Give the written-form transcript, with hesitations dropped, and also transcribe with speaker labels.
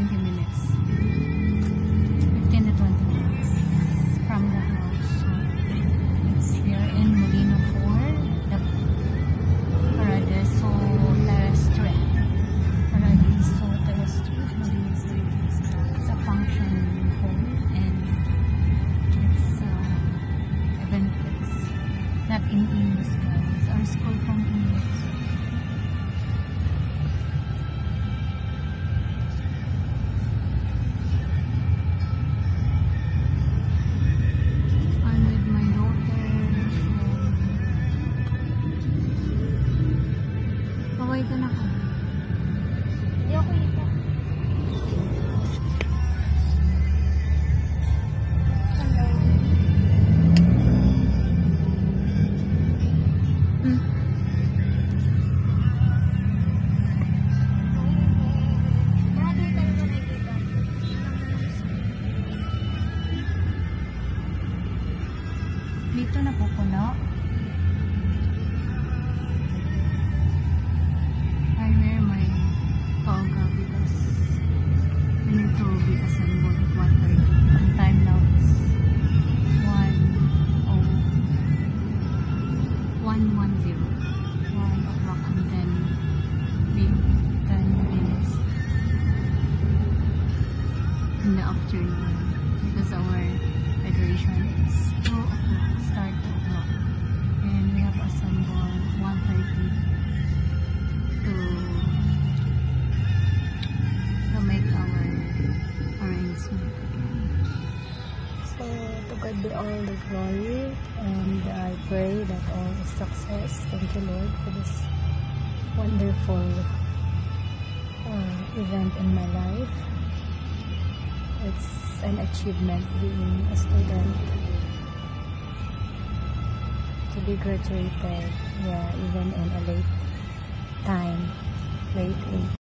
Speaker 1: 20 minutes. 15 to 20 minutes from the house. So it's here in Molino 4, the Paradiso Terrestre. Paradiso Terrestre. It's a function hall and it's event place. Not in English, guys. Our school from English. Ito na ko. Hindi ako ito. Hello. Dito na po puno. In the afternoon because our federation is 2 o'clock, start 2 o'clock, and we have assembled 1:30 to make our arrangement again. So to God be all the glory, and I pray that all is success. Thank you, Lord, for this wonderful event in my life. It's an achievement being a student, to be graduated, yeah, even in a late time, late age.